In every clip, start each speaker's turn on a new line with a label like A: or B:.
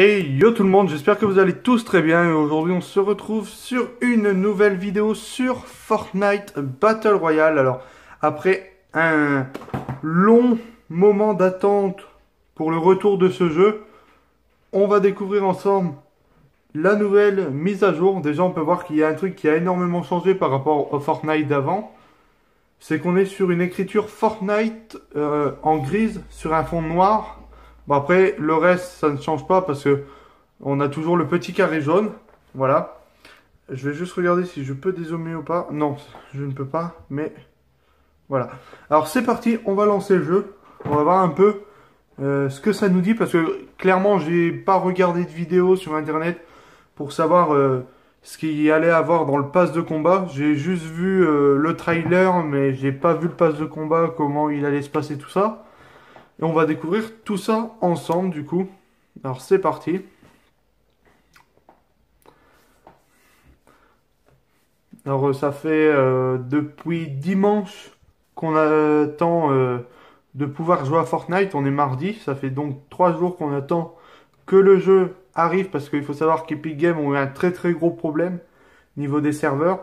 A: Hey yo tout le monde, j'espère que vous allez tous très bien et aujourd'hui on se retrouve sur une nouvelle vidéo sur Fortnite Battle Royale. Alors après un long moment d'attente pour le retour de ce jeu, on va découvrir ensemble la nouvelle mise à jour. Déjà on peut voir qu'il y a un truc qui a énormément changé par rapport au Fortnite d'avant. C'est qu'on est sur une écriture Fortnite en grise sur un fond noir. Bon après le reste ça ne change pas parce que on a toujours le petit carré jaune. Voilà. Je vais juste regarder si je peux dézoomer ou pas. Non, je ne peux pas, mais voilà. Alors c'est parti, on va lancer le jeu. On va voir un peu ce que ça nous dit parce que clairement j'ai pas regardé de vidéo sur internet pour savoir ce qu'il y allait avoir dans le pass de combat. J'ai juste vu le trailer, mais j'ai pas vu le pass de combat, comment il allait se passer tout ça. Et on va découvrir tout ça ensemble du coup. Alors c'est parti. Alors ça fait depuis dimanche qu'on attend de pouvoir jouer à Fortnite. On est mardi, ça fait donc 3 jours qu'on attend que le jeu arrive parce qu'il faut savoir qu'Epic Games ont eu un très gros problème niveau des serveurs.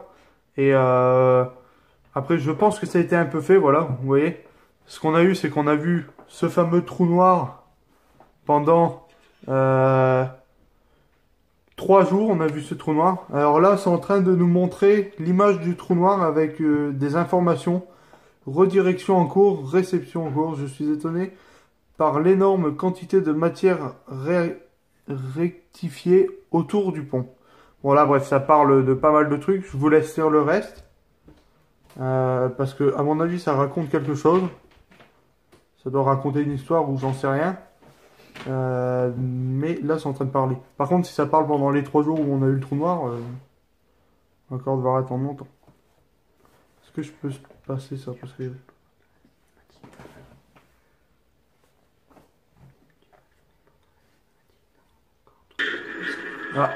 A: Et après je pense que ça a été un peu fait, voilà, vous voyez. Ce qu'on a eu, c'est qu'on a vu ce fameux trou noir pendant 3 jours, on a vu ce trou noir. Alors là, c'est en train de nous montrer l'image du trou noir avec des informations. Redirection en cours, réception en cours. Je suis étonné par l'énorme quantité de matière rectifiée autour du pont. Voilà, bref, ça parle de pas mal de trucs. Je vous laisse lire le reste. Parce que, à mon avis, ça raconte quelque chose. Ça doit raconter une histoire ou j'en sais rien. Mais là, c'est en train de parler. Par contre, si ça parle pendant les 3 jours où on a eu le trou noir, on va encore devoir attendre longtemps. Est-ce que je peux passer ça parce que... Ah.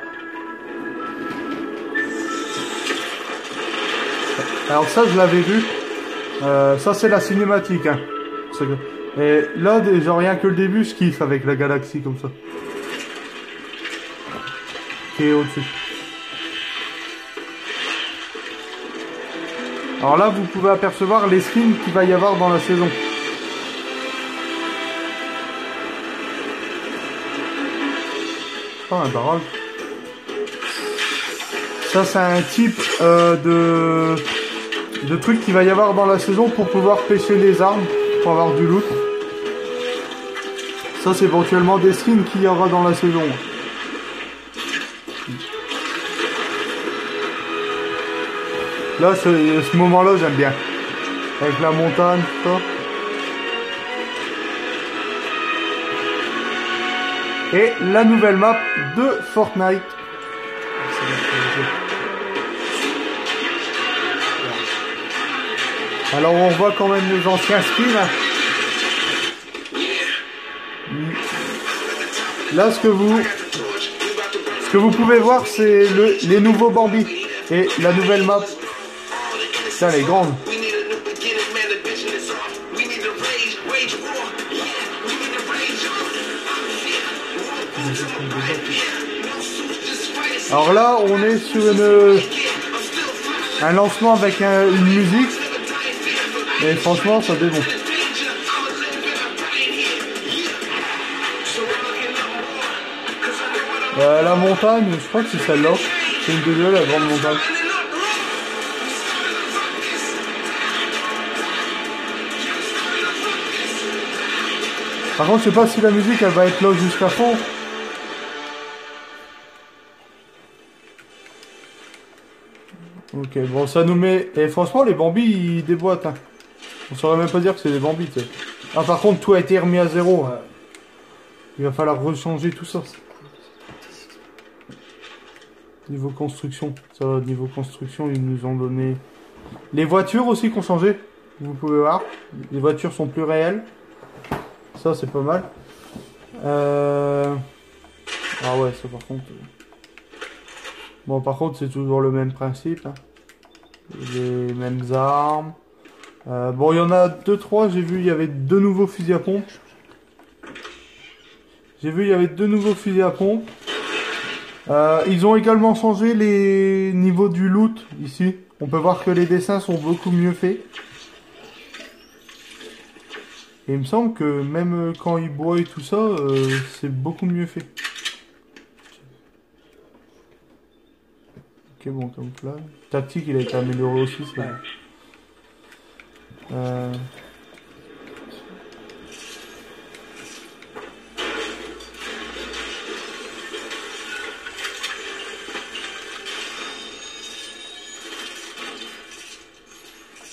A: Alors ça, je l'avais vu. Ça, c'est la cinématique. Hein. Et là, déjà, rien que le début, je kiffe avec la galaxie comme ça. Qui est au-dessus. Alors là, vous pouvez apercevoir les skins qu'il va y avoir dans la saison. Oh, un barrage. Ça, c'est un type de truc qu'il va y avoir dans la saison pour pouvoir pêcher les armes, pour avoir du loot. Ça, c'est éventuellement des skins qu'il y aura dans la saison. Là, ce moment-là, j'aime bien. Avec la montagne, tout ça. Et la nouvelle map de Fortnite. Alors, on voit quand même les anciens skins. Là, ce que vous pouvez voir, c'est les nouveaux Bambi. Et la nouvelle map. Ça, elle est grande. Alors là, on est sur un lancement avec une musique. Et franchement, ça démonte. La montagne, je crois que c'est celle-là. C'est une de la grande montagne. Par contre, je sais pas si la musique elle va être là jusqu'à fond. Ok, bon, ça nous met. Et franchement, les Bambis ils déboîtent. Hein. On saurait même pas dire que c'est des Bambis, tu sais. Ah, par contre, tout a été remis à zéro. Hein. Il va falloir rechanger tout ça. Niveau construction. Ça va, niveau construction, ils nous ont donné. Les voitures aussi qui ont changé. Vous pouvez voir. Les voitures sont plus réelles. Ça, c'est pas mal. Ah ouais, ça par contre... Bon, par contre, c'est toujours le même principe. Hein. Les mêmes armes. Bon, il y en a 2-3, j'ai vu, il y avait 2 nouveaux fusils à pompe. J'ai vu il y avait 2 nouveaux fusils à pompe. Ils ont également changé les niveaux du loot ici. On peut voir que les dessins sont beaucoup mieux faits. Et il me semble que même quand il boit et tout ça, c'est beaucoup mieux fait. Ok, bon, camouflage. Tactique, il a été amélioré aussi, c'est vrai.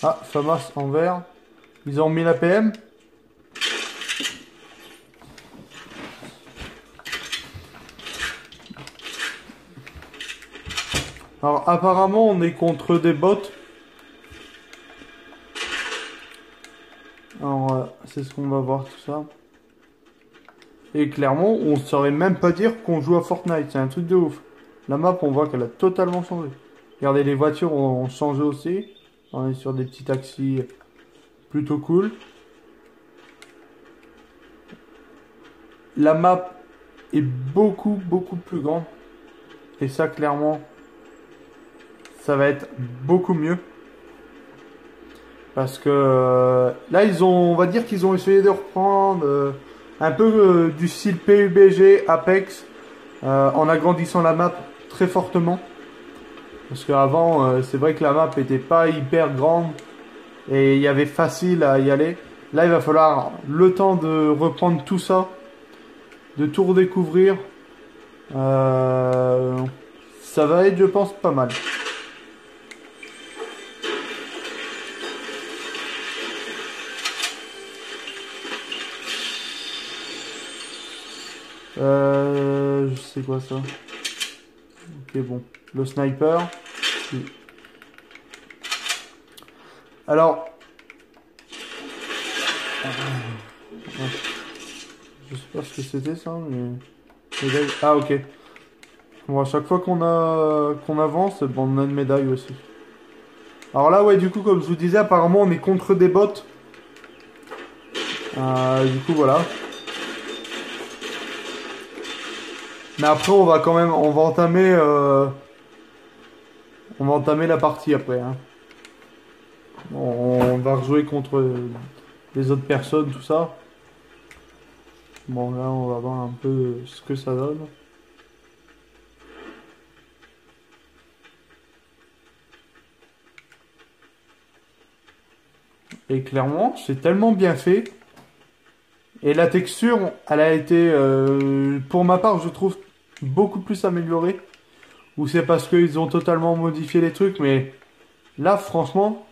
A: Ah, FAMAS en vert. Ils ont mis la PM. Alors apparemment on est contre des bots. Alors c'est ce qu'on va voir tout ça. Et clairement on ne saurait même pas dire qu'on joue à Fortnite. C'est un truc de ouf. La map on voit qu'elle a totalement changé. Regardez, les voitures ont changé aussi. On est sur des petits taxis plutôt cool. La map est beaucoup plus grande. Et ça clairement ça va être beaucoup mieux. Parce que là, on va dire qu'ils ont essayé de reprendre un peu du style PUBG, Apex, en agrandissant la map très fortement. Parce qu'avant, c'est vrai que la map n'était pas hyper grande et il y avait facile à y aller. Là, il va falloir le temps de reprendre tout ça, de tout redécouvrir. Ça va être, je pense, pas mal. Je sais quoi ça. Ok, bon. Le sniper. Alors. Je sais pas ce que c'était ça, mais. Ah, ok. Bon, à chaque fois qu'on avance, bon, on a une médaille aussi. Alors là, ouais, du coup, comme je vous disais, apparemment, on est contre des bots. Du coup, voilà. Mais après, on va entamer la partie après. Hein. On va rejouer contre les autres personnes, tout ça. Bon, là, on va voir un peu ce que ça donne. Et clairement, c'est tellement bien fait. Et la texture, elle a été, pour ma part, je trouve, beaucoup plus améliorée. Ou c'est parce qu'ils ont totalement modifié les trucs, mais là, franchement,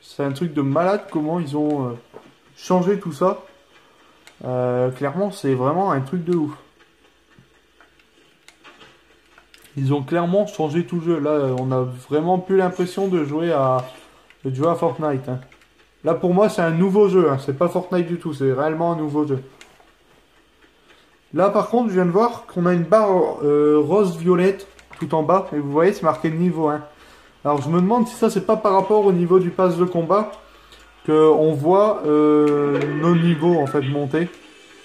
A: c'est un truc de malade comment ils ont changé tout ça. Clairement, c'est vraiment un truc de ouf. Ils ont clairement changé tout le jeu. Là, on a vraiment plus l'impression de jouer à Fortnite. Hein. Là, pour moi, c'est un nouveau jeu. Hein. C'est pas Fortnite du tout. C'est réellement un nouveau jeu. Là, par contre, je viens de voir qu'on a une barre rose-violette tout en bas. Et vous voyez, c'est marqué niveau 1. Alors, je me demande si ça, c'est pas par rapport au niveau du pass de combat qu'on voit nos niveaux, en fait, monter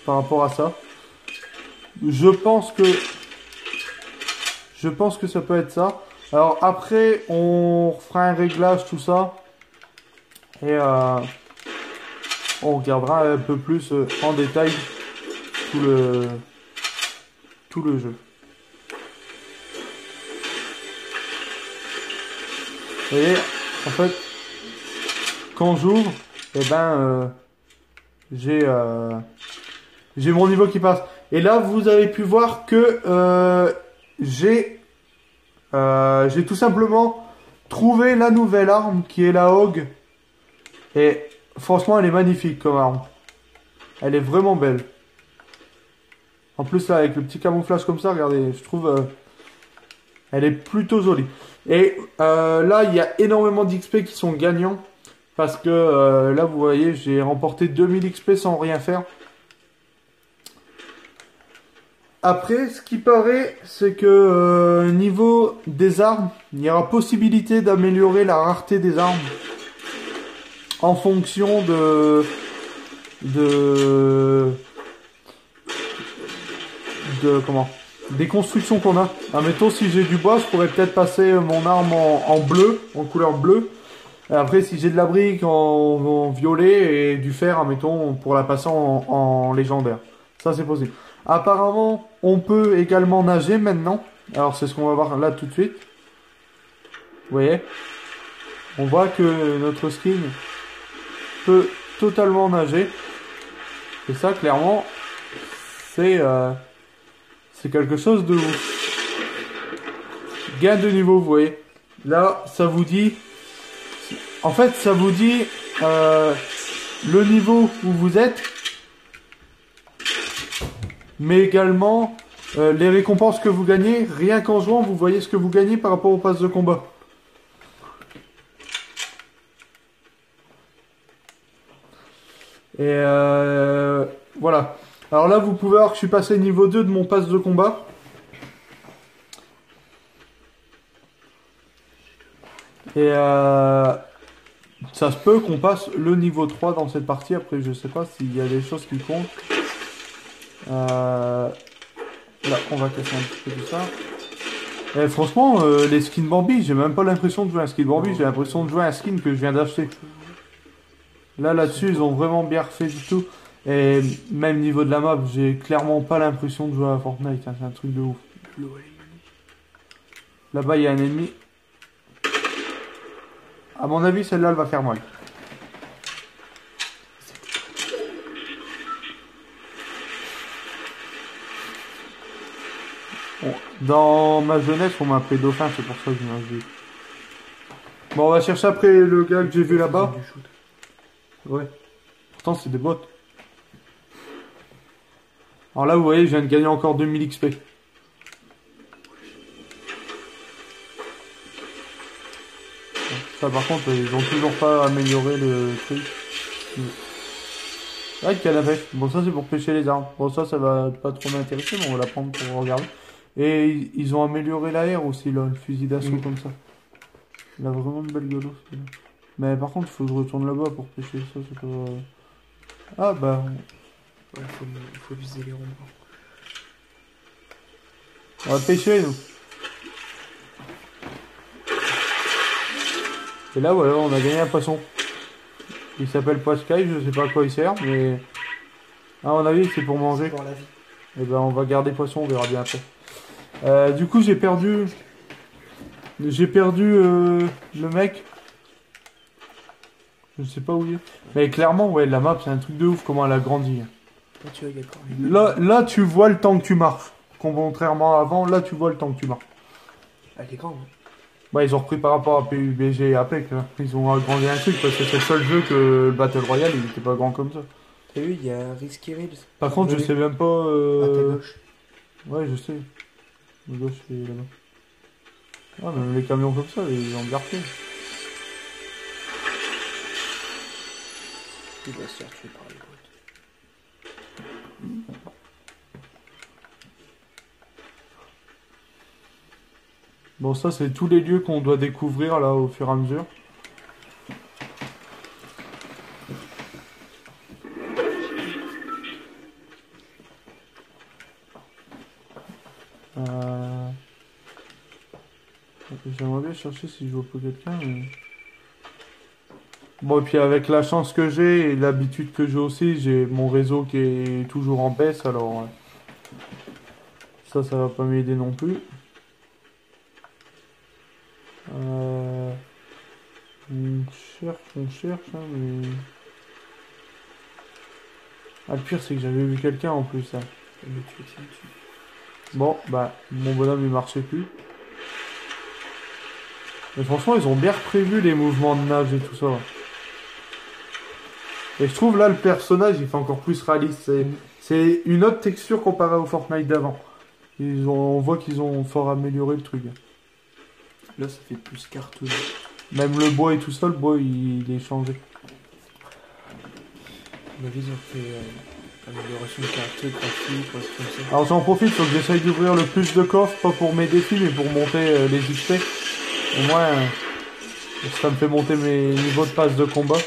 A: par rapport à ça. Je pense que ça peut être ça. Alors, après, on fera un réglage, tout ça. Et on regardera un peu plus en détail tout le jeu. Vous voyez, en fait, quand j'ouvre, eh ben, j'ai mon niveau qui passe. Et là, vous avez pu voir que j'ai tout simplement trouvé la nouvelle arme qui est la Hog. Et franchement, elle est magnifique comme arme. Elle est vraiment belle. En plus, là, avec le petit camouflage comme ça, regardez, je trouve... elle est plutôt jolie. Et là, il y a énormément d'XP qui sont gagnants. Parce que là, vous voyez, j'ai remporté 2000 XP sans rien faire. Après, ce qui paraît, c'est que niveau des armes, il y aura possibilité d'améliorer la rareté des armes. En fonction de comment des constructions qu'on a. Admettons, si j'ai du bois, je pourrais peut-être passer mon arme en bleu, en couleur bleue. Et après, si j'ai de la brique en violet et du fer, admettons, pour la passer en légendaire. Ça, c'est possible. Apparemment, on peut également nager maintenant. Alors, c'est ce qu'on va voir là tout de suite. Vous voyez? On voit que notre skin peut totalement nager. Et ça, clairement, c'est quelque chose de ouf. Gain de niveau, vous voyez. Là, ça vous dit... En fait, ça vous dit le niveau où vous êtes. Mais également les récompenses que vous gagnez. Rien qu'en jouant, vous voyez ce que vous gagnez par rapport au pass de combat. Et voilà. Alors là, vous pouvez voir que je suis passé niveau 2 de mon pass de combat. Et ça se peut qu'on passe le niveau 3 dans cette partie. Après, je sais pas s'il y a des choses qui comptent. Là, on va casser un petit peu tout ça. Et franchement, les skins Bambi, j'ai même pas l'impression de jouer un skin Bambi. J'ai l'impression de jouer un skin que je viens d'acheter. Là-dessus, ils ont vraiment bien refait du tout. Et même niveau de la map, j'ai clairement pas l'impression de jouer à Fortnite. Hein, c'est un truc de ouf. Là-bas, il y a un ennemi. À mon avis, celle-là, elle va faire mal. Bon, dans ma jeunesse, on m'a appelé Dauphin, c'est pour ça que je m'en dis. Bon, on va chercher après le gars que j'ai vu là-bas. Ouais. Pourtant, c'est des bots. Alors là, vous voyez, je viens de gagner encore 2000 XP. Ça, par contre, ils ont toujours pas amélioré le truc. Ah, canne à pêche. Bon, ça, c'est pour pêcher les armes. Bon, ça va pas trop m'intéresser, mais on va la prendre pour regarder. Et ils ont amélioré l'air aussi, là, le fusil d'assaut comme ça. Il a vraiment une belle gueule. Mais par contre, il faut que je retourne là-bas pour pêcher ça, c'est pas... Ah, bah...
B: Ouais, faut viser les ronds.
A: On va pêcher, nous. Et là, voilà, on a gagné un poisson. Il s'appelle Poiscaille, je sais pas à quoi il sert, mais... À mon avis, c'est pour manger.
B: Pour la vie.
A: Et ben, on va garder poisson, on verra bien après. Du coup, j'ai perdu... le mec. Je sais pas où il est. Mais clairement, ouais, la map, c'est un truc de ouf, comment elle a grandi.
B: Là, tu vois,
A: là, tu vois le temps que tu marches. Contrairement à avant, là, tu vois le temps que tu marches.
B: Elle est grande.
A: Ouais, ils ont repris par rapport à PUBG et APEC, là. Ils ont agrandi un truc, parce que c'est le seul jeu que le Battle Royale, il était pas grand comme ça.
B: T'as vu, il y a Risky Reels.
A: Par contre, je sais même pas...
B: À ta gauche.
A: Ouais, je sais. Le gauche, c'est là-bas. Ah, même les camions comme ça, ils ont bien refait.
B: Il va se faire tuer par les bots.
A: Bon, ça, c'est tous les lieux qu'on doit découvrir, là, au fur et à mesure. J'aimerais bien chercher si je vois pas quelqu'un, mais... Bon, et puis avec la chance que j'ai et l'habitude que j'ai aussi, j'ai mon réseau qui est toujours en baisse, alors... ça va pas m'aider non plus. On cherche, hein, mais... Ah, le pire, c'est que j'avais vu quelqu'un en plus, hein. Bon, bah, mon bonhomme, il marchait plus. Mais franchement, ils ont bien prévu les mouvements de nage et tout ça. Et je trouve là, le personnage, il fait encore plus réaliste. C'est une autre texture comparée au Fortnite d'avant. On voit qu'ils ont fort amélioré le truc.
B: Là, ça fait plus cartoon.
A: Même le bois et tout ça, le bois, il est changé.
B: La vision fait amélioration de caractère, graphique, comme ça.
A: Alors j'en profite, faut que j'essaye d'ouvrir le plus de coffres, pas pour mes défis, mais pour monter les XP. Au moins, ça me fait monter mes niveaux de passe de combat.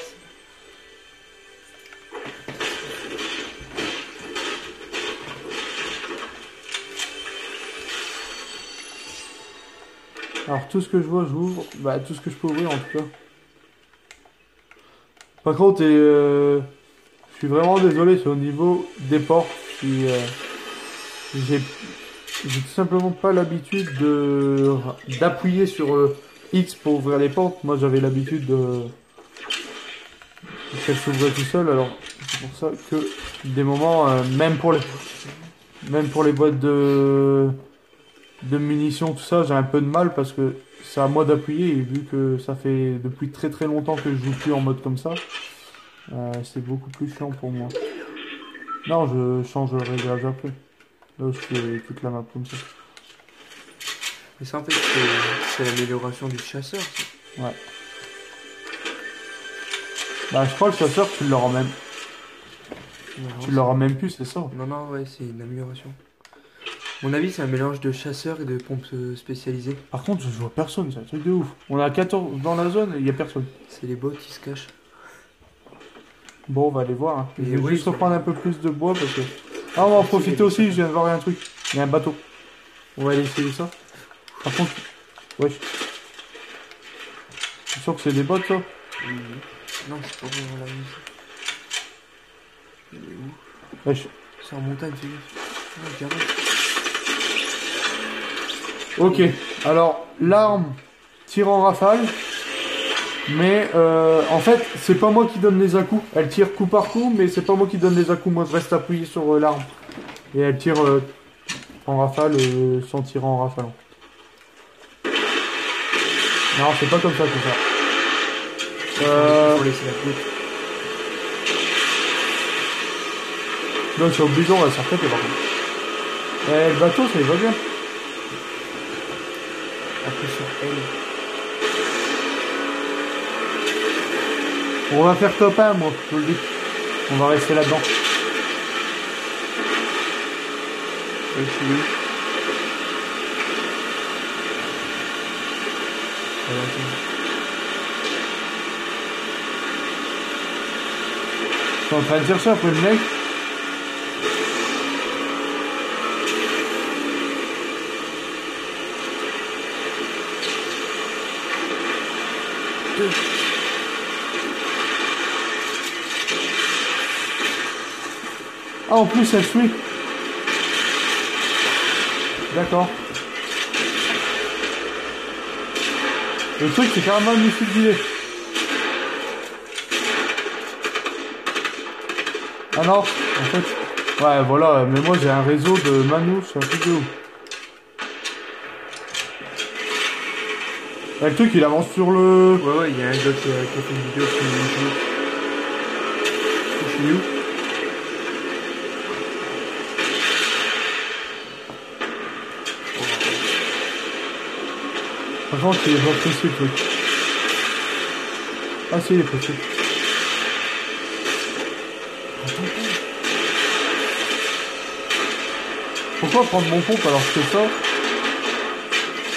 A: Alors tout ce que je vois, j'ouvre. Bah tout ce que je peux ouvrir en tout cas. Par contre, je suis vraiment désolé, c'est au niveau des portes. J'ai j'ai tout simplement pas l'habitude d'appuyer sur X pour ouvrir les portes. Moi j'avais l'habitude qu'elles s'ouvraient tout seul. Alors c'est pour ça que des moments, même pour les boîtes de munitions, tout ça, j'ai un peu de mal parce que c'est à moi d'appuyer et vu que ça fait depuis très très longtemps que je joue plus en mode comme ça, c'est beaucoup plus chiant pour moi. Non, je change le réglage après. Là, je fais toute la map comme ça.
B: Mais ça, en fait, c'est l'amélioration du chasseur. Ça.
A: Ouais. Bah, je crois que le chasseur, tu l'auras même.
B: Non,
A: Tu l'auras même plus, c'est ça.
B: non, non, ouais, c'est une amélioration. À mon avis, c'est un mélange de chasseur et de pompe spécialisée.
A: Par contre, je vois personne, c'est un truc de ouf. On a 14 dans la zone et il y a personne.
B: C'est les bots qui se cachent.
A: Bon, on va aller voir. Hein. Je
B: Et
A: vais
B: oui,
A: juste reprendre un peu plus de bois parce que. Ah, on va en profiter aussi, je viens de voir un truc. Il y a un bateau. On va aller essayer ça. Par contre. Wesh. C'est sûr que c'est des bots, ça?
B: Non, c'est pas vraiment la musique. Il est où?
A: Wesh.
B: C'est en montagne, fais gaffe. Ah,
A: Ok, alors l'arme tire en rafale, mais en fait c'est pas moi qui donne les à-coups. Elle tire coup par coup, mais c'est pas moi qui donne les à-coups. Moi je reste appuyé sur l'arme et elle tire en rafale sans tirer en rafale. Non, c'est pas comme ça que ça.
B: Faut laisser la coupe.
A: Non, c'est obligeant, elle s'est refaite par contre. Le bateau, ça y va bien.
B: Appuie sur L.
A: On va faire top 1, moi, je vous le dis. On va rester là-dedans.
B: Je suis où? Voilà,
A: Je suis en train de chercher après le mec. Ah, en plus, elle suit. D'accord. Le truc, c'est carrément une missile d'idée. Ah non, en fait. Ouais, voilà, mais moi j'ai un réseau de manous, c'est un truc de ouf. Le truc, il avance sur le.
B: Ouais, il y a un gars qui a fait une vidéo qui joue. Je suis où?
A: Par contre, il est pas précis le truc. Ah si, il est précis. Pourquoi prendre mon pompe alors que je fais ça?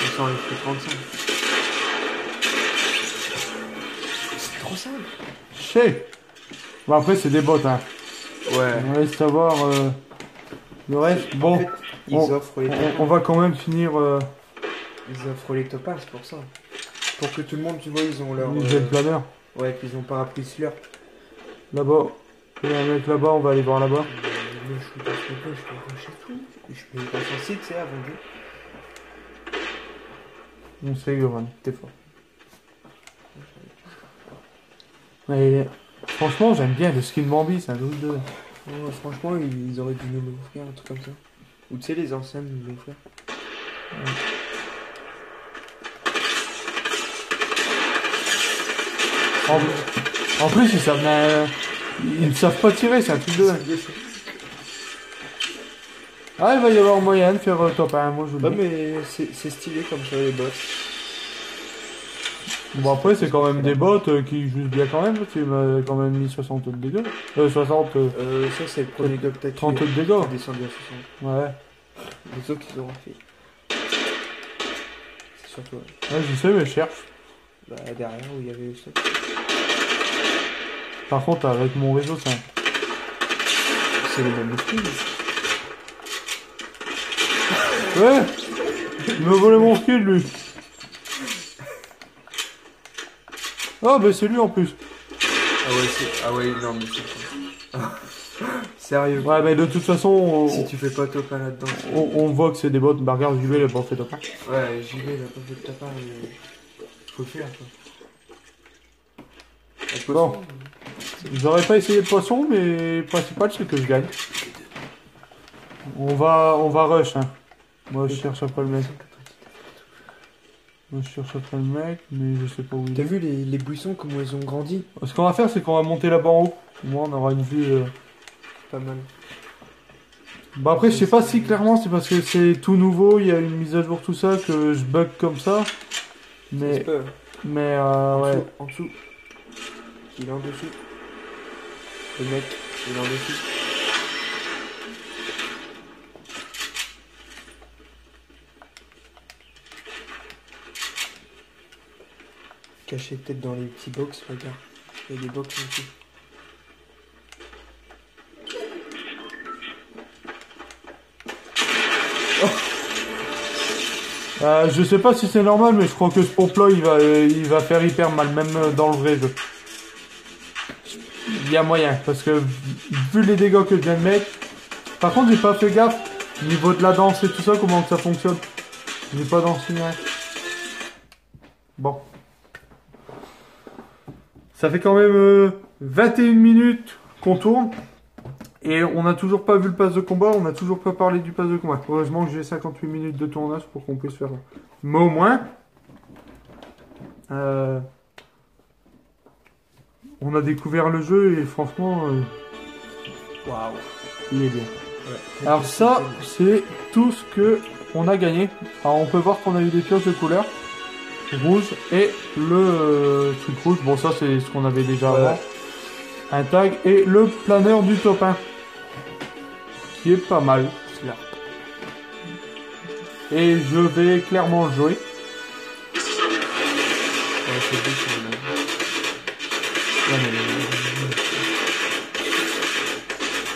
B: On s'en fait 35. C'est trop simple.
A: Je sais. Bon, après, c'est des bots, hein.
B: Ouais.
A: On va savoir le reste. Bon,
B: En fait, ils offrent les
A: on va quand même finir.
B: Ils offrent les topaz pour ça. Pour que tout le monde, tu vois, ils ont leur.
A: Le jet planeur.
B: Ouais, qu'ils ont parapluie slurp.
A: Là-bas. Il y a un mec là-bas, on va aller voir là-bas.
B: Je suis pas sûr que je peux acheter tout. Je peux pas sur site, c'est avant de.
A: On sait, Goran, t'es fort. Mais franchement, j'aime bien le skin Bambi, c'est un truc de.
B: Oh, franchement, ils auraient dû nous l'offrir, un truc comme ça. Ou tu sais, les anciens nous l'offrir. Ouais.
A: En plus, ils ne savent pas tirer, c'est un truc de. Ah, il va y avoir moyen de faire top 1, moi je vous le
B: Ouais,
A: dis.
B: mais c'est stylé comme ça, les bots.
A: Bon, après, c'est quand même des bots qui jouent bien quand même, parce qu'il m'a quand même mis 60 de dégâts. 60.
B: Ça, c'est le premier gars que t'as tué.
A: 30 de dégâts.
B: Qui est descendu à 60.
A: Ouais.
B: Les autres, ils auront fait. C'est surtout.
A: Ouais, je sais, mais je cherche.
B: Bah, derrière où il y avait le stock.
A: Par contre, avec mon réseau, c'est un.
B: C'est les mêmes skins.
A: Ouais. Il m'a volé mon skill, lui. Oh, bah c'est lui en plus.
B: Ah ouais, non, mais c'est... Sérieux.
A: Ouais, mais de toute façon,
B: Si tu fais pas top 1 là-dedans.
A: on voit que c'est des bots. Bah, regarde, JB, il a pas fait top 1.
B: Ouais, j'y vais, il a pas fait de ta part, mais... Faut le faire, quoi. Le poisson,
A: Bon. J'aurais pas essayé le poisson, mais le principal, c'est que je gagne. On va rush, hein. Moi, je cherche après le mec. Moi, je cherche après le mec, mais je sais pas où il
B: T'as
A: est.
B: vu les buissons, comment ils ont grandi?
A: Ce qu'on va faire, c'est qu'on va monter là-bas en haut. Au moins, on aura une vue...
B: Pas mal.
A: Bah après, je sais pas si clairement c'est parce que c'est tout nouveau, il y a une mise à jour, tout ça, que je bug comme ça. Mais, ouais.
B: En dessous. Il est en dessous. Le mec, il est en dessous. Caché peut-être dans les petits box, regarde. Il y a des box en dessous.
A: Je sais pas si c'est normal, mais je crois que ce pompe-là, il va faire hyper mal, même dans le vrai jeu. Il y a moyen, parce que vu les dégâts que je viens de mettre... Par contre, j'ai pas fait gaffe, au niveau de la danse et tout ça, comment que ça fonctionne. J'ai pas dansé, ouais. Bon. Ça fait quand même 21 minutes qu'on tourne. Et on n'a toujours pas vu le pass de combat, on n'a toujours pas parlé du pass de combat. Heureusement que j'ai 58 minutes de tournage pour qu'on puisse faire ça. Mais au moins, on a découvert le jeu et franchement,
B: Waouh.
A: il est bien.
B: Ouais.
A: Alors ça, c'est tout ce que on a gagné. Alors on peut voir qu'on a eu des pioches de couleur rouge et le truc rouge. Bon ça c'est ce qu'on avait déjà avant. Un tag et le planeur du top 1. Qui est pas mal. Là. Et je vais clairement le jouer.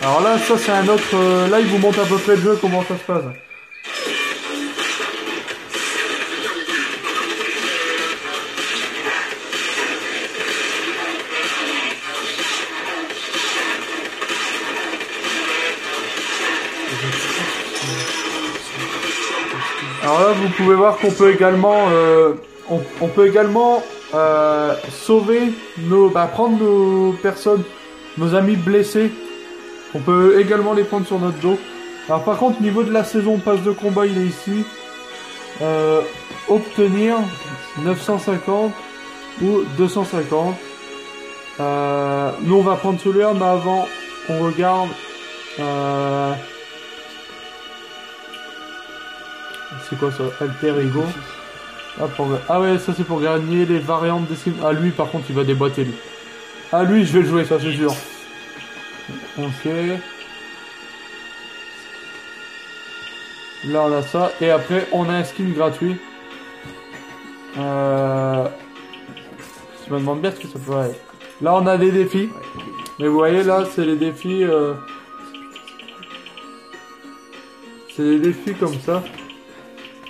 A: Alors là, ça c'est un autre... là, il vous montre à peu près le jeu, comment ça se passe. Alors là, vous pouvez voir qu'on peut également... on peut également sauver nos... prendre nos personnes, nos amis blessés. On peut également les prendre sur notre dos. Alors par contre, niveau de la saison passe de combat, il est ici. Obtenir 950 ou 250. Nous, on va prendre celui-là, mais avant, on regarde... c'est quoi ça? Alter Ego. Ah ouais, ça c'est pour gagner les variantes des skins. Ah lui, par contre, il va déboîter lui. Ah lui, je vais le jouer, ça c'est sûr. Ok. Là on a ça. Et après on a un skin gratuit. Je me demande bien ce que ça pourrait être. Là on a des défis. Mais vous voyez là c'est les défis. C'est des défis comme ça.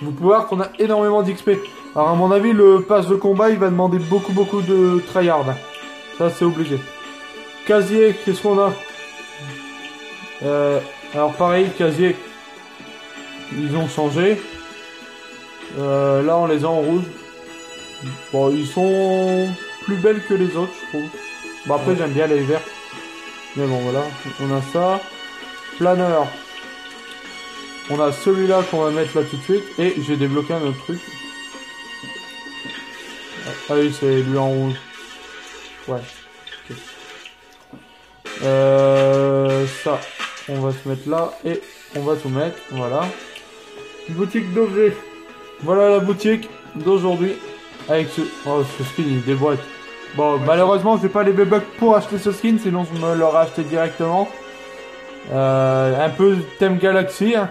A: Vous pouvez voir qu'on a énormément d'XP. Alors à mon avis le pass de combat il va demander beaucoup de tryhard. Ça c'est obligé. Casier, qu'est-ce qu'on a? Alors pareil, casier, ils ont changé. Là on les a en rouge. Bon, ils sont plus belles que les autres, je trouve. Bon après j'aime bien les verts. Mais bon voilà, on a ça. Planeur. On a celui-là qu'on va mettre là tout de suite. Et j'ai débloqué un autre truc. Ah oui, c'est lui en rouge. Ouais. Okay. Ça, on va se mettre là et on va tout mettre, voilà. Boutique d'objets. Voilà la boutique d'aujourd'hui. Avec ce... Oh, ce skin il déboîte. Bon, malheureusement, je vais pas les V-Bucks pour acheter ce skin, sinon je me l'aurais acheté directement. Un peu thème Galaxy. Hein.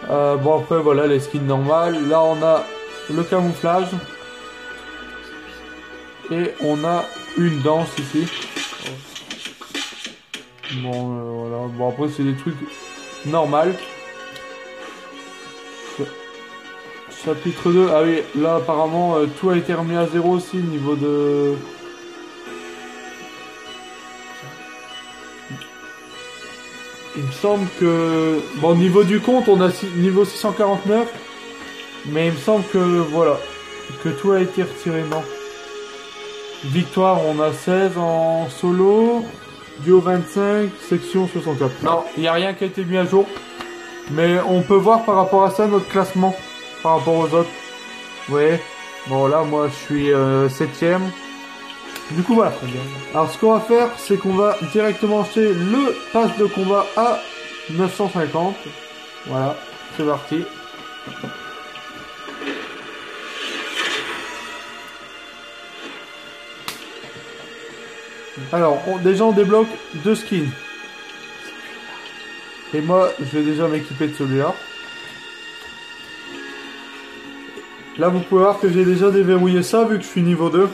A: Bon, après, voilà, les skins normales. Là, on a le camouflage. Et on a une danse ici. Bon, voilà. Bon, après, c'est des trucs normaux. chapitre 2. Ah oui, là apparemment tout a été remis à zéro aussi niveau de... Il me semble que... Bon, niveau du compte, on a niveau 649. Mais il me semble que, voilà, que tout a été retiré, non. Victoire, on a 16 en solo. Duo 25, section 64. Non, il n'y a rien qui a été mis à jour. Mais on peut voir par rapport à ça notre classement. Par rapport aux autres. Vous voyez. Bon, là, moi, je suis 7ème. Du coup, voilà. Alors, ce qu'on va faire, c'est qu'on va directement acheter le pass de combat à 950. Voilà, c'est parti. Alors, déjà, on débloque 2 skins. Et moi, je vais déjà m'équiper de celui-là. Là, vous pouvez voir que j'ai déjà déverrouillé ça, vu que je suis niveau 2.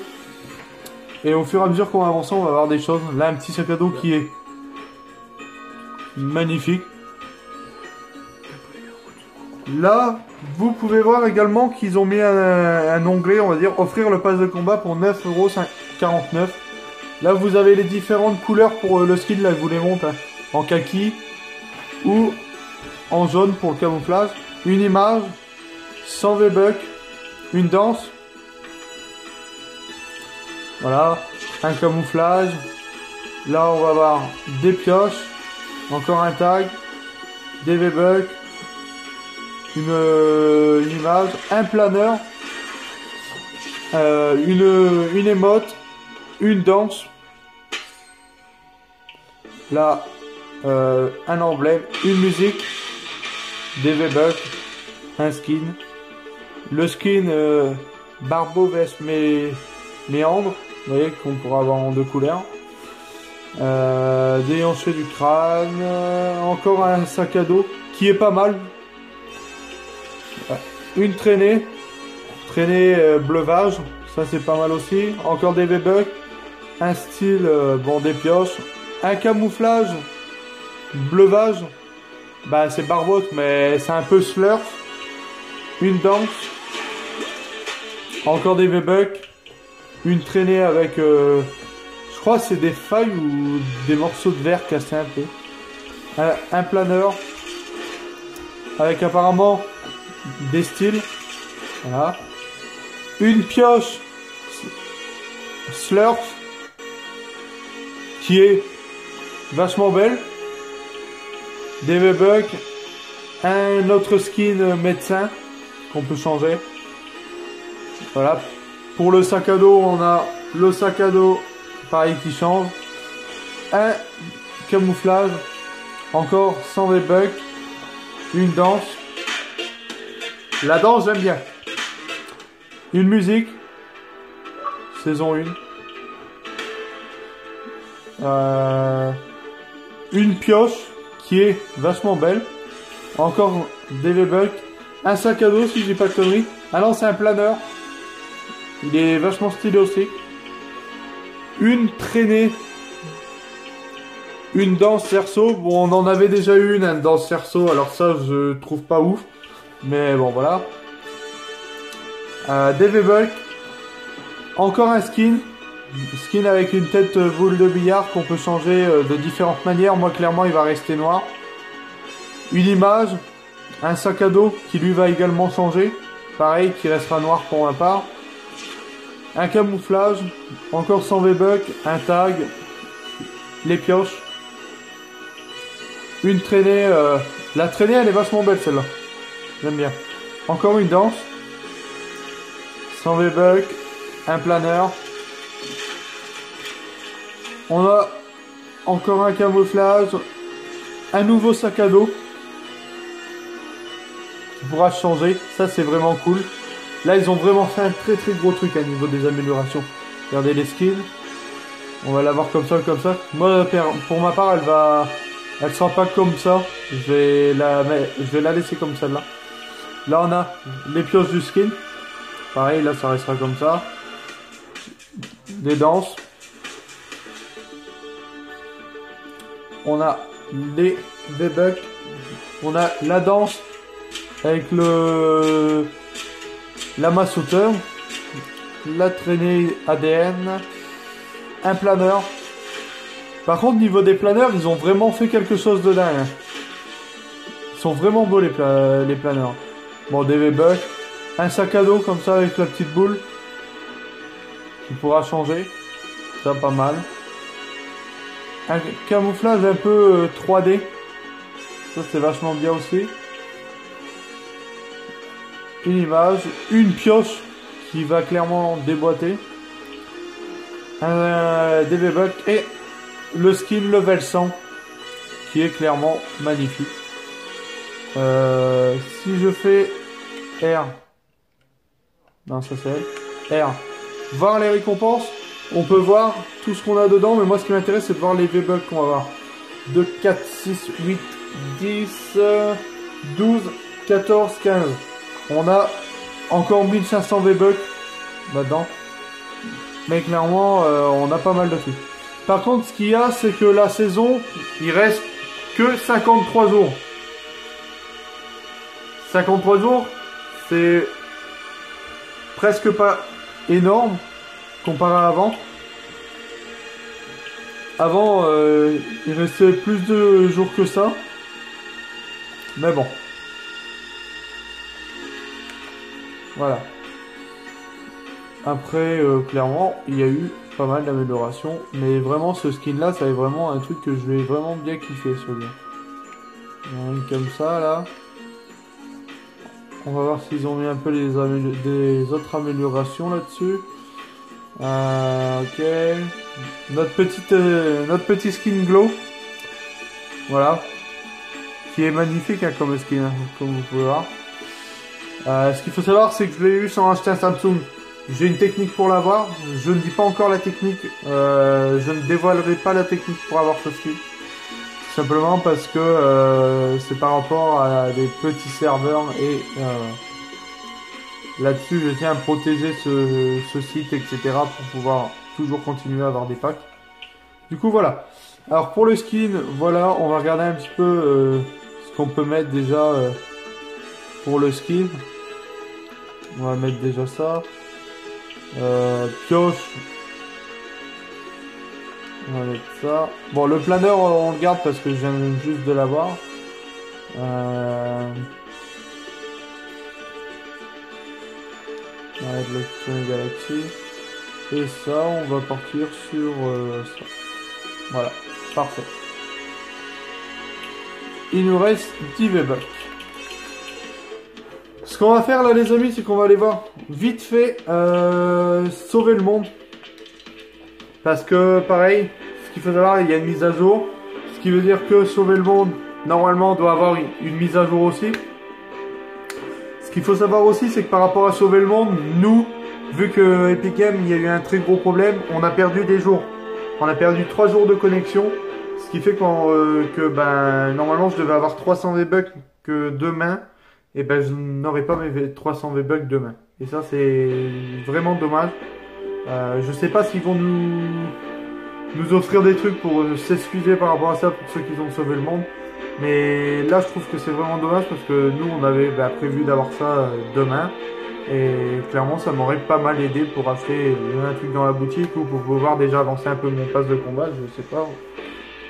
A: Et au fur et à mesure qu'on va avancer, on va avoir des choses. Là, un petit sac à dos qui est magnifique. Là, vous pouvez voir également qu'ils ont mis un onglet, on va dire, offrir le pass de combat pour 9,49 €. Là, vous avez les différentes couleurs pour le skin, là, je vous les montre, hein, en kaki ou en jaune pour le camouflage. Une image, 100 V-Bucks, une danse. Voilà, un camouflage. Là, on va avoir des pioches, encore un tag, des V-Bucks, une image, un planeur, une émote, une danse. Là, un emblème, une musique, des V-Bucks, un skin. Le skin Barbeau vs Méandre, vous voyez, qu'on pourra avoir en 2 couleurs. Déhanché du crâne, encore un sac à dos qui est pas mal. Une traînée bleuvage, ça c'est pas mal aussi. Encore des V-Bucks, un style, bon, des pioches, un camouflage bleuvage, bah c'est barbotte mais c'est un peu slurf. Une danse, encore des V-Bucks, une traînée avec, je crois que c'est des failles ou des morceaux de verre cassés un peu. Un planeur, avec apparemment des styles, voilà. Une pioche slurf, qui est vachement belle. Des V-Bucks, un autre skin médecin qu'on peut changer. Voilà. Pour le sac à dos, on a le sac à dos pareil qui change. Un camouflage, encore 100 V-Bucks, une danse. La danse, j'aime bien. Une musique, saison 1. Une pioche qui est vachement belle. Encore des V-Bucks. Un sac à dos si j'ai pas de conneries. Ah non, c'est un planeur. Il est vachement stylé aussi. Une traînée. Une danse cerceau. Bon, on en avait déjà eu une danse cerceau. Alors ça, je trouve pas ouf. Mais bon, voilà. Des V-Bucks. Encore un skin. Skin avec une tête boule de billard qu'on peut changer de différentes manières. Moi, clairement, il va rester noir. Une image. Un sac à dos qui lui va également changer. Pareil, qui restera noir pour ma part. Un camouflage. Encore 100 V-Bucks. Un tag. Les pioches. Une traînée. La traînée, elle est vachement belle, celle-là. J'aime bien. Encore une danse. 100 V-Bucks. Un planeur. On a encore un camouflage. Un nouveau sac à dos. Qui pourra changer. Ça, c'est vraiment cool. Là, ils ont vraiment fait un très très gros truc à niveau des améliorations. Regardez les skins. On va la voir comme ça, comme ça. Moi, pour ma part, elle sera pas comme ça. Je vais la laisser comme celle-là. Là, on a les pioches du skin. Pareil, là, ça restera comme ça. Des danses. On a les V-Bucks. On a la danse avec le la masse hauteur, la traînée ADN, un planeur. Par contre, niveau des planeurs, ils ont vraiment fait quelque chose de dingue. Hein. Ils sont vraiment beaux les planeurs. Bon, des V-Bucks, un sac à dos comme ça avec la petite boule qui pourra changer. Ça, pas mal. Un camouflage un peu 3D. Ça, c'est vachement bien aussi. Une image, une pioche qui va clairement déboîter. Des V-Bucks et le skin level 100 qui est clairement magnifique. Si je fais R, non ça c'est R, voir les récompenses, on peut voir tout ce qu'on a dedans, mais moi ce qui m'intéresse c'est de voir les V-Bucks qu'on va avoir. 2, 4, 6, 8, 10, 12, 14, 15. On a encore 1500 V-Bucks là-dedans. Mais clairement, on a pas mal de trucs. Par contre, ce qu'il y a, c'est que la saison, il reste que 53 jours. 53 jours, c'est presque pas énorme comparé à avant. Avant, il restait plus de jours que ça. Mais bon. Voilà. Après, clairement, il y a eu pas mal d'améliorations. Mais vraiment, ce skin-là, ça est vraiment un truc que je vais vraiment bien kiffer, celui-là. Il y en a une comme ça, là. On va voir s'ils ont mis un peu des autres améliorations là-dessus. Ok. Notre petit skin glow. Voilà. Qui est magnifique hein, comme skin, hein, comme vous pouvez voir. Ce qu'il faut savoir, c'est que je l'ai eu sans acheter un Samsung. J'ai une technique pour l'avoir. Je ne dis pas encore la technique. Je ne dévoilerai pas la technique pour avoir ce skin. Simplement parce que c'est par rapport à des petits serveurs et là-dessus je tiens à protéger ce site etc. pour pouvoir toujours continuer à avoir des packs. Du coup voilà. Alors pour le skin, voilà, on va regarder un petit peu ce qu'on peut mettre déjà pour le skin. On va mettre déjà ça. Pioche. On va mettre ça. Bon, le planeur, on le garde parce que je viens juste de l'avoir. On va mettre le Galaxy. Et ça, on va partir sur ça. Voilà, parfait. Il nous reste 10 V-Bucks. Ce qu'on va faire là, les amis, c'est qu'on va aller voir vite fait sauver le monde. Parce que pareil, ce qu'il faut savoir, il y a une mise à jour. Ce qui veut dire que sauver le monde, normalement, doit avoir une mise à jour aussi. Ce qu'il faut savoir aussi, c'est que par rapport à sauver le monde, nous, vu que Epic Games, il y a eu un très gros problème, on a perdu des jours. On a perdu 3 jours de connexion. Ce qui fait que normalement, je devais avoir 300 V-Bucks que demain. Et ben, je n'aurai pas mes 300 V-Bucks demain. Et ça, c'est vraiment dommage. Je sais pas s'ils vont nous offrir des trucs pour s'excuser par rapport à ça pour ceux qui ont sauvé le monde. Mais là je trouve que c'est vraiment dommage parce que nous on avait prévu d'avoir ça demain. Et clairement ça m'aurait pas mal aidé pour acheter un truc dans la boutique ou pour pouvoir déjà avancer un peu mon pass de combat, je sais pas.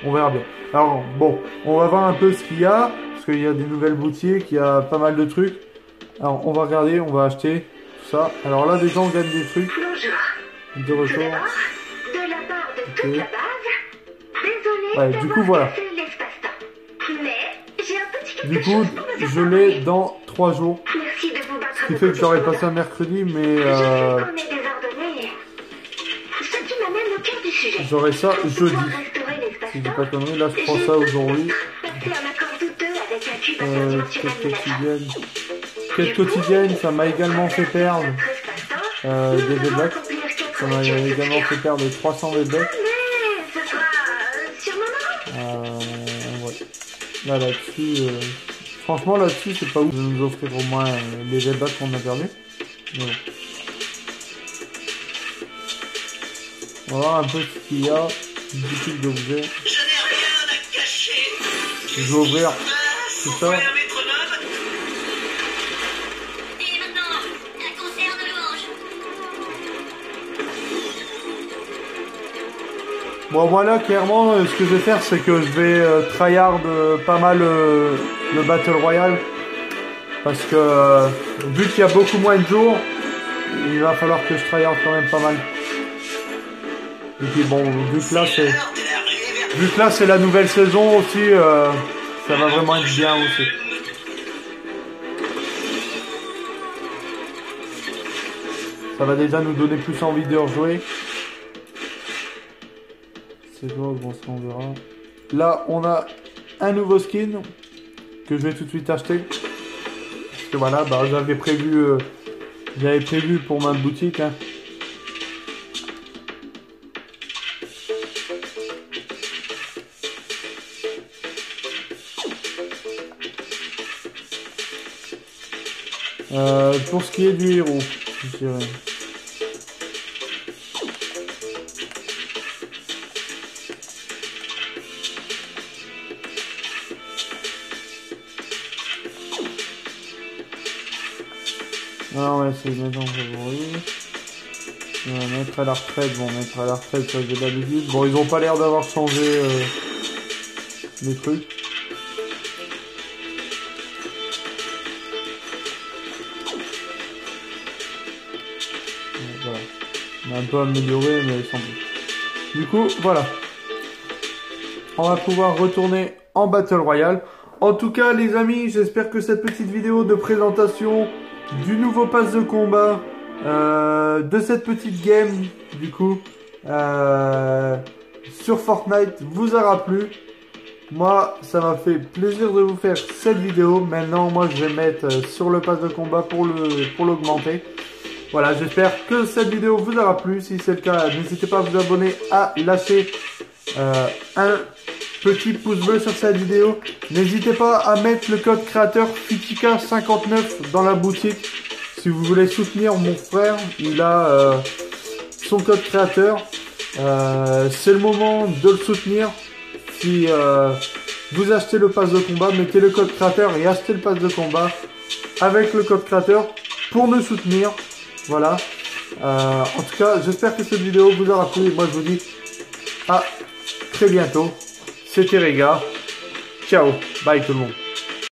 A: On verra bien. Alors bon, on va voir un peu ce qu'il y a. Parce qu'il y a des nouvelles boutiques, il y a pas mal de trucs. Alors on va regarder, on va acheter tout ça. Alors là déjà on gagne des trucs. De retour.
C: De la part de toute la base, désolé
A: ouais, du coup voilà. Du coup je l'ai dans 3 jours.
C: Merci de vous battre.
A: Ce qui fait que j'aurais passé un mercredi, mais j'aurai ça jeudi. Si j'ai pas conneries, là je prends ça aujourd'hui. Quête quotidienne, ça m'a également fait perdre des V-Bucks. Ça m'a également fait perdre 300 V-Bucks. Ouais. Là-dessus, franchement là-dessus c'est pas ouf de nous offrir au moins les V-Bucks qu'on a perdu. Mais bon. On va voir un peu ce qu'il y a. Une boutique d'objets. Je vais ouvrir tout ça. Bon, moi là, clairement, ce que je vais faire, c'est que je vais tryhard pas mal le Battle Royale. Parce que vu qu'il y a beaucoup moins de jours, il va falloir que je tryhard quand même pas mal. Et puis bon, vu que là c'est la nouvelle saison aussi, ça va vraiment être bien aussi. Ça va déjà nous donner plus envie de rejouer. C'est quoi, bon, ça on verra. Là, on a un nouveau skin que je vais tout de suite acheter. Parce que voilà, bah, j'avais prévu pour ma boutique. Hein. Pour ce qui est du héros, je dirais. Ah ouais, c'est maintenant favori. On va mettre à la retraite, bon, mettre à la retraite, ça j'ai l'habitude. Bon, ils ont pas l'air d'avoir changé les trucs. Voilà. On a un peu amélioré, mais sans plus. Du coup, voilà. On va pouvoir retourner en Battle Royale. En tout cas, les amis, j'espère que cette petite vidéo de présentation du nouveau pass de combat, de cette petite game, du coup, sur Fortnite, vous aura plu. Moi, ça m'a fait plaisir de vous faire cette vidéo. Maintenant, moi, je vais mettre sur le pass de combat pour l'augmenter. Voilà, j'espère que cette vidéo vous aura plu. Si c'est le cas, n'hésitez pas à vous abonner, à lâcher un petit pouce bleu sur cette vidéo. N'hésitez pas à mettre le code créateur Fitika59 dans la boutique. Si vous voulez soutenir mon frère, il a son code créateur. C'est le moment de le soutenir. Si vous achetez le pass de combat, mettez le code créateur et achetez le pass de combat avec le code créateur pour nous soutenir. Voilà. En tout cas, j'espère que cette vidéo vous aura plu. Moi, je vous dis à très bientôt. C'était Rega. Ciao. Bye tout le monde.